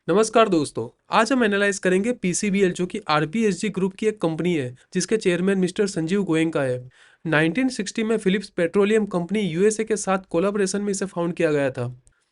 नमस्कार दोस्तों। आज हम एनालाइज करेंगे पीसीबीएल जो कि आरपीएसजी ग्रुप की एक कंपनी है जिसके चेयरमैन मिस्टर संजीव गोयनका है। 1960 में फिलिप्स पेट्रोलियम कंपनी यूएसए के साथ कोलैबोरेशन में इसे फाउंड किया गया था।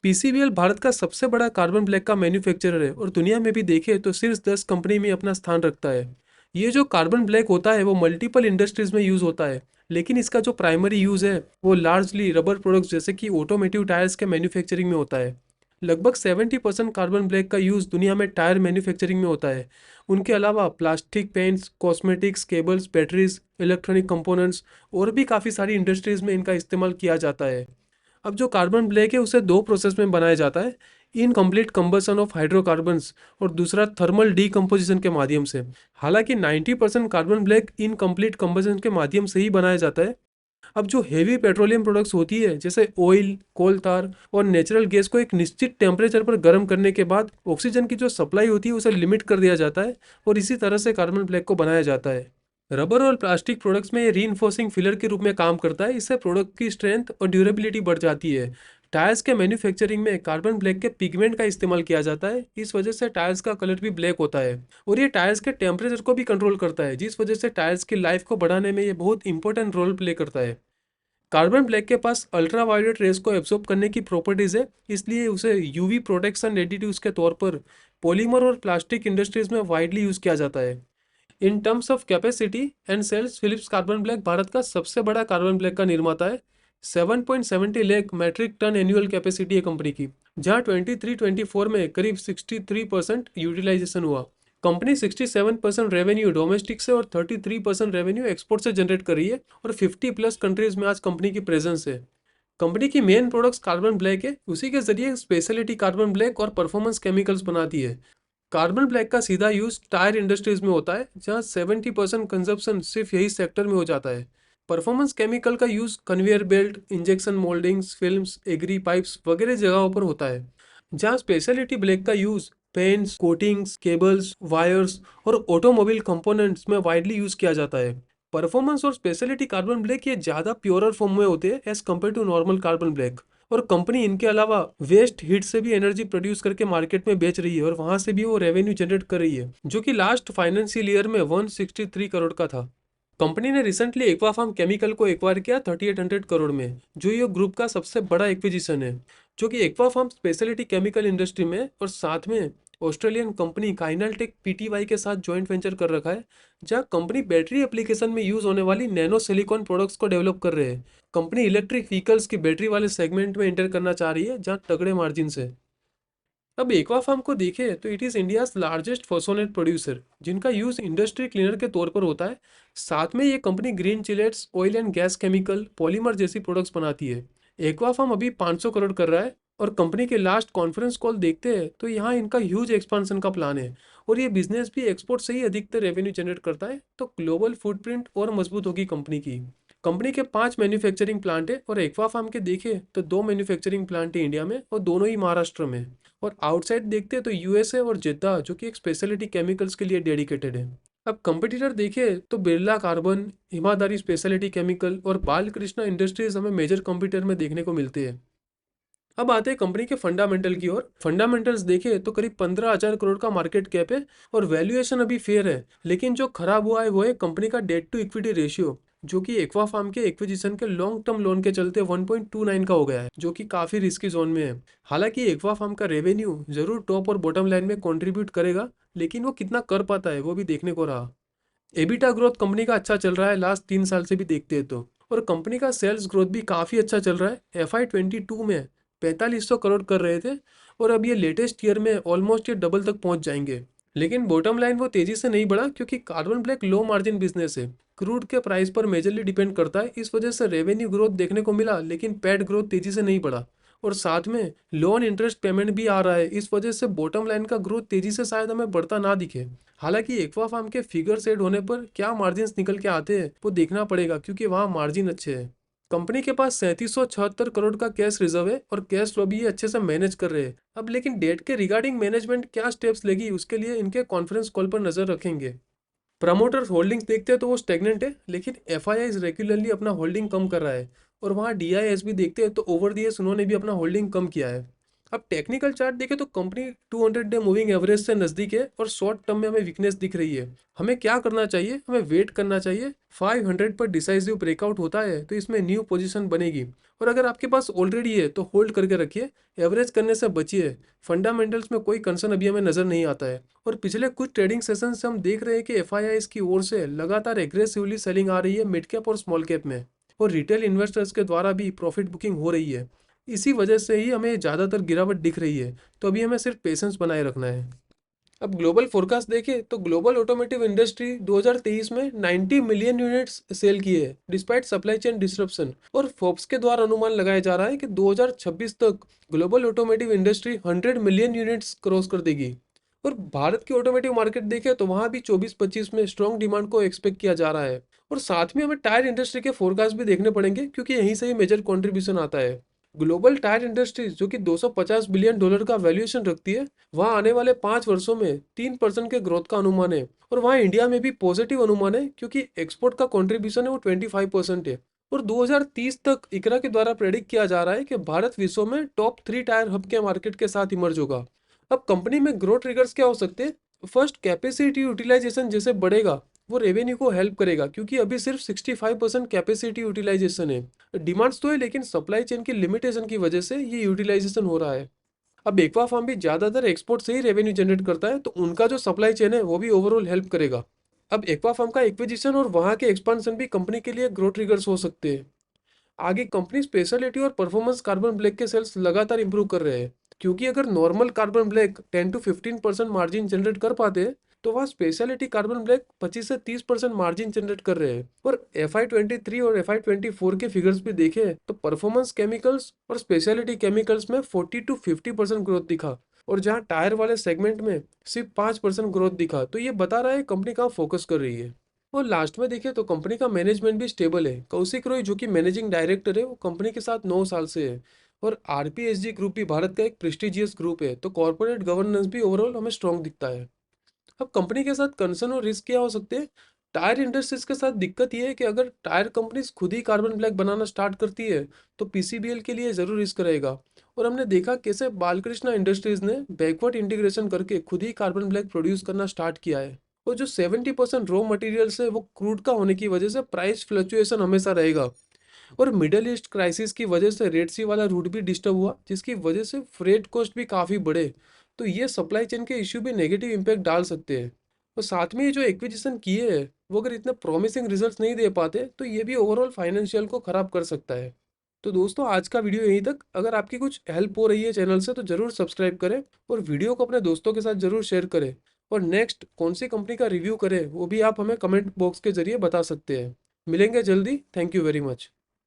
पीसीबीएल भारत का सबसे बड़ा कार्बन ब्लैक का मैन्युफैक्चरर है और दुनिया में भी देखे तो शीर्ष 10 कंपनी में अपना स्थान रखता है। ये जो कार्बन ब्लैक होता है वो मल्टीपल इंडस्ट्रीज में यूज होता है, लेकिन इसका जो प्राइमरी यूज है वो लार्जली रबर प्रोडक्ट्स जैसे कि ऑटोमेटिव टायर्स के मैन्युफैक्चरिंग में होता है। लगभग 70% कार्बन ब्लैक का यूज़ दुनिया में टायर मैन्युफैक्चरिंग में होता है। उनके अलावा plastic paints, cosmetics, cables, batteries, electronic components और भी काफ़ी सारी इंडस्ट्रीज में इनका इस्तेमाल किया जाता है। अब जो कार्बन ब्लैक है उसे दो प्रोसेस में बनाया जाता है, इनकम्प्लीट कंबसन ऑफ हाइड्रोकार्बन्स और दूसरा थर्मल डीकम्पोजिशन के माध्यम से। हालांकि 90% कार्बन ब्लैक इनकम्प्लीट कंबसन के माध्यम से ही बनाया जाता है। अब जो हेवी पेट्रोलियम प्रोडक्ट्स होती है जैसे ऑयल, कोल तार और नेचुरल गैस को एक निश्चित टेम्परेचर पर गर्म करने के बाद ऑक्सीजन की जो सप्लाई होती है उसे लिमिट कर दिया जाता है और इसी तरह से कार्बन ब्लैक को बनाया जाता है। रबर और प्लास्टिक प्रोडक्ट्स में ये रीइंफोर्सिंग फिलर के रूप में काम करता है। इससे प्रोडक्ट की स्ट्रेंथ और ड्यूरेबिलिटी बढ़ जाती है। टायर्स के मैन्युफैक्चरिंग में कार्बन ब्लैक के पिगमेंट का इस्तेमाल किया जाता है। इस वजह से टायर्स का कलर भी ब्लैक होता है और ये टायर्स के टेम्परेचर को भी कंट्रोल करता है, जिस वजह से टायर्स की लाइफ को बढ़ाने में ये बहुत इंपॉर्टेंट रोल प्ले करता है। कार्बन ब्लैक के पास अल्ट्रा वायलेट रेस को एब्जॉर्ब करने की प्रॉपर्टीज है, इसलिए उसे यूवी प्रोटेक्शन एडिटिव्स के तौर पर पॉलीमर और प्लास्टिक इंडस्ट्रीज में वाइडली यूज किया जाता है। In terms of capacity and sales, Phillips carbon black Bharat का सबसे बड़ा कार्बन ब्लैक का निर्माता है। 7.70 lakh metric tonne annual capacity है कंपनी की, जहां 23-24 में करीब 63% यूटिलाइजेशन हुआ। कंपनी 67% रेवेन्यू डोमेस्टिक से और 33% रेवेन्यू एक्सपोर्ट से जनरेट कर रही है और 50 प्लस कंट्रीज में आज कंपनी की प्रेजेंस है। कंपनी की मेन प्रोडक्ट्स कार्बन ब्लैक है, उसी के जरिए स्पेशलिटी कार्बन ब्लैक और परफॉर्मेंस केमिकल्स बनाती है। कार्बन ब्लैक का सीधा यूज टायर इंडस्ट्रीज में होता है, जहां 70% कंजप्शन सिर्फ यही सेक्टर में हो जाता है। परफॉर्मेंस केमिकल का use conveyor belt, injection mouldings, films, agri pipes वगैरह जगहों पर होता है। जहां स्पेशलिटी ब्लैक का use paints, coatings, cables, wires और ऑटोमोबाइल कंपोनेंट्स में वाइडली यूज किया जाता है। परफॉर्मेंस और स्पेशलिटी कार्बन ब्लैक ये ज़्यादा प्योरर फॉर्म में होते हैं as compare to normal carbon black. और कंपनी इनके अलावा वेस्ट हीट से भी एनर्जी प्रोड्यूस करके मार्केट में बेच रही है और वहां से भी वो रेवेन्यू जनरेट कर रही है, जो कि लास्ट फाइनेंशियल ईयर में 163 करोड़ का था। कंपनी ने रिसेंटली एक्वाफार्म केमिकल को एक्वायर किया 3800 करोड़ में, जो ये ग्रुप का सबसे बड़ा एक्विजिशन है। जो कि एक्वाफार्म स्पेशलिटी केमिकल इंडस्ट्री में और साथ में ऑस्ट्रेलियन कंपनी काइनाल्टेक पीटीवाई के साथ जॉइंट वेंचर कर रखा है, जहां कंपनी बैटरी एप्लीकेशन में यूज होने वाली नैनो सिलिकॉन प्रोडक्ट्स को डेवलप कर रहे हैं। कंपनी इलेक्ट्रिक व्हीकल्स की बैटरी वाले सेगमेंट में एंटर करना चाह रही है, जहां तगड़े मार्जिन है। अब एक्वाफार्म को देखें तो it is India's largest phosphonate producer, जिनका यूज इंडस्ट्री क्लीनर के तौर पर होता है। साथ में ये company green chelates, oil and gas chemical, polymer जैसी प्रोडक्ट्स बनाती है। एक्वाफार्म अभी 500 करोड़ कर रहा है और कंपनी के लास्ट कॉन्फ्रेंस कॉल देखते हैं तो यहाँ इनका ह्यूज एक्सपांसन का प्लान है और ये बिजनेस भी एक्सपोर्ट से ही अधिकतर रेवेन्यू जनरेट करता है, तो ग्लोबल फुटप्रिंट और मजबूत होगी कंपनी की। कंपनी के 5 मैन्युफैक्चरिंग प्लांट है और एक्वाफार्म के देखे तो 2 मैन्युफैक्चरिंग प्लांट है इंडिया में और दोनों ही महाराष्ट्र में। और आउटसाइड देखते हैं तो यूएसए और जेद्दा, जो कि एक स्पेशलिटी केमिकल्स के लिए डेडिकेटेड है। अब कंपटीटर देखे तो बिरला कार्बन, हिमादारी स्पेशलिटी केमिकल और बालकृष्णा इंडस्ट्रीज हमें मेजर कंपटीटर में देखने को मिलते हैं। अब आते हैं कंपनी के फंडामेंटल की ओर। फंडामेंटल्स देखे तो करीब 15,000 करोड़ का मार्केट कैप है और वैल्यूएशन अभी फेयर है, लेकिन जो खराब हुआ है वो है कंपनी का डेट टू इक्विटी रेशियो, जो कि एक्वा फार्म के एक्विजिशन के लॉन्ग टर्म लोन के चलते 1.29 का हो गया है, जो कि काफी रिस्की जोन में है। हालांकि एक्वा फार्म का रेवेन्यू जरूर टॉप और बॉटम लाइन में कंट्रीब्यूट करेगा, लेकिन वो कितना कर पाता है वो भी देखने को रहा। एबिटा ग्रोथ कंपनी का अच्छा चल रहा है लास्ट 3 साल से भी देखते हैं तो, और कंपनी का सेल्स ग्रोथ भी काफ़ी अच्छा चल रहा है। FY22 में 4500 करोड़ कर रहे थे और अब ये लेटेस्ट ईयर में ऑलमोस्ट ये डबल तक पहुंच जाएंगे। लेकिन बॉटम लाइन वो तेजी से नहीं बढ़ा क्योंकि carbon black low margin business है, क्रूड के प्राइस पर मेजरली डिपेंड करता है। इस वजह से रेवेन्यू ग्रोथ देखने को मिला, लेकिन पैट ग्रोथ तेजी से नहीं बढ़ा और साथ में लोन इंटरेस्ट पेमेंट भी आ रहा है। इस वजह से बॉटम लाइन का ग्रोथ तेजी से शायद हमें बढ़ता ना दिखे। हालांकि एक्वा फार्म के फिगर सेट होने पर क्या मार्जिन निकल के आते हैं वो देखना पड़ेगा, क्योंकि वहाँ मार्जिन अच्छे हैं। कंपनी के पास 3776 करोड़ का कैश रिजर्व है और कैश फ्लो भी ये अच्छे से मैनेज कर रहे हैं। अब लेकिन डेट के रिगार्डिंग मैनेजमेंट क्या स्टेप्स लेगी उसके लिए इनके कॉन्फ्रेंस कॉल पर नजर रखेंगे। प्रमोटर्स होल्डिंग्स देखते हैं तो वो स्टेगनेंट है, लेकिन एफआईआई रेगुलरली अपना होल्डिंग कम कर रहा है और वहाँ डीआईएस भी देखते हैं तो ओवर द ईयर्स उन्होंने भी अपना होल्डिंग कम किया है। अब टेक्निकल चार्ट देखें तो कंपनी 200 डे मूविंग एवरेज से नजदीक है और शॉर्ट टर्म में हमें वीकनेस दिख रही है। हमें क्या करना चाहिए, हमें वेट करना चाहिए। 500 पर डिसाइसिव ब्रेकआउट होता है तो इसमें न्यू पोजीशन बनेगी, और अगर आपके पास ऑलरेडी है तो होल्ड करके रखिए, एवरेज करने से बचिए। फंडामेंटल्स में कोई कंसर्न अभी हमें नजर नहीं आता है। और पिछले कुछ ट्रेडिंग सेशन से हम देख रहे हैं कि एफआईआईज की ओर से लगातार एग्रेसिवली सेलिंग आ रही है मिड कैप और स्मॉल कैप में, और रिटेल इन्वेस्टर्स के द्वारा भी प्रॉफिट बुकिंग हो रही है। इसी वजह से ही हमें ज़्यादातर गिरावट दिख रही है। तो अभी हमें सिर्फ पेशेंस बनाए रखना है। अब ग्लोबल फोरकास्ट देखें तो ग्लोबल ऑटोमोटिव इंडस्ट्री 2023 में 90 मिलियन यूनिट्स सेल किए हैं डिस्पाइट सप्लाई चेन डिसरप्शन, और फोर्ब्स के द्वारा अनुमान लगाया जा रहा है कि 2026 तक global automotive industry 100 million units cross कर देगी। और भारत की ऑटोमोटिव मार्केट देखें तो वहां भी 24-25 में स्ट्रॉन्ग डिमांड को एक्सपेक्ट किया जा रहा है। और साथ में हमें टायर इंडस्ट्री के फोरकास्ट भी देखने पड़ेंगे क्योंकि यहीं से ही मेजर कंट्रीब्यूशन आता है। ग्लोबल टायर इंडस्ट्रीज जो कि $250 बिलियन का वैल्यूएशन रखती है, वहाँ आने वाले 5 वर्षों में 3% के ग्रोथ का अनुमान है। और वहाँ इंडिया में भी पॉजिटिव अनुमान है क्योंकि एक्सपोर्ट का कंट्रीब्यूशन है वो 25% है। और 2030 तक इकरा के द्वारा प्रेडिक्ट किया जा रहा है कि भारत विश्व में टॉप 3 टायर हब के मार्केट के साथ इमर्ज होगा। अब कंपनी में ग्रोथ ट्रिगर्स क्या हो सकते हैं? फर्स्ट, कैपेसिटी यूटिलाइजेशन जैसे बढ़ेगा वो रेवेन्यू को हेल्प करेगा क्योंकि अभी सिर्फ 65% कैपेसिटी यूटिलाइजेशन है। डिमांड्स तो है लेकिन सप्लाई चेन की लिमिटेशन की वजह से ये यूटिलाइजेशन हो रहा है। अब एक्वा फार्म भी ज़्यादातर एक्सपोर्ट से ही रेवेन्यू जनरेट करता है तो उनका जो सप्लाई चेन है वो भी ओवरऑल हेल्प करेगा। अब एक्वा फार्म का एक्विजिशन और वहाँ के एक्सपांशन भी कंपनी के लिए ग्रोथ ट्रिगर्स हो सकते हैं। आगे कंपनी स्पेशलिटी और परफॉर्मेंस कार्बन ब्लैक के सेल्स लगातार इंप्रूव कर रहे हैं, क्योंकि अगर normal carbon black 10 to 15% margin generate कर पाते हैं तो वह स्पेशलिटी कार्बन ब्लैक 25 से 30% मार्जिन जनरेट कर रहे हैं। और FY23 और FY24 के फिगर्स भी देखे तो परफॉर्मेंस केमिकल्स और स्पेशलिटी केमिकल्स में 40 to 50% ग्रोथ दिखा, और जहां टायर वाले सेगमेंट में सिर्फ 5% ग्रोथ दिखा, तो ये बता रहा है कंपनी कहाँ फोकस कर रही है। और लास्ट में देखिए तो कंपनी का मैनेजमेंट भी स्टेबल है। कौशिक रॉय जो कि मैनेजिंग डायरेक्टर है वो कंपनी के साथ 9 साल से है। और आरपीएसजी ग्रुप भी भारत का एक प्रेस्टिजियस ग्रुप है, तो कॉर्पोरेट गवर्नेंस भी ओवरऑल हमें स्ट्रांग दिखता है। अब कंपनी के साथ कंसर्न और रिस्क क्या हो सकते हैं? टायर इंडस्ट्रीज के साथ दिक्कत ये है कि अगर टायर कंपनीज खुद ही कार्बन ब्लैक बनाना स्टार्ट करती है तो पीसीबीएल के लिए जरूर रिस्क रहेगा। और हमने देखा कैसे बालकृष्णा इंडस्ट्रीज ने बैकवर्ड इंटीग्रेशन करके खुद ही कार्बन ब्लैक प्रोड्यूस करना स्टार्ट किया है। और जो 70% रॉ मटेरियल्स है वो क्रूड का होने की वजह से प्राइस फ्लक्चुएशन हमेशा रहेगा। और मिडल ईस्ट क्राइसिस की वजह से रेड सी वाला रूट भी डिस्टर्ब हुआ जिसकी वजह से फ्रेट कॉस्ट भी काफ़ी बढ़े। तो ये सप्लाई चेन के इश्यू भी नेगेटिव इम्पैक्ट डाल सकते हैं। और साथ में ये जो एक्विजिशन किए हैं वो अगर इतने प्रॉमिसिंग रिजल्ट्स नहीं दे पाते तो ये भी ओवरऑल फाइनेंशियल को ख़राब कर सकता है। तो दोस्तों आज का वीडियो यहीं तक। अगर आपकी कुछ हेल्प हो रही है चैनल से तो ज़रूर सब्सक्राइब करें और वीडियो को अपने दोस्तों के साथ ज़रूर शेयर करें। और नेक्स्ट कौन सी कंपनी का रिव्यू करें वो भी आप हमें कमेंट बॉक्स के जरिए बता सकते हैं। मिलेंगे जल्दी। Thank you very much.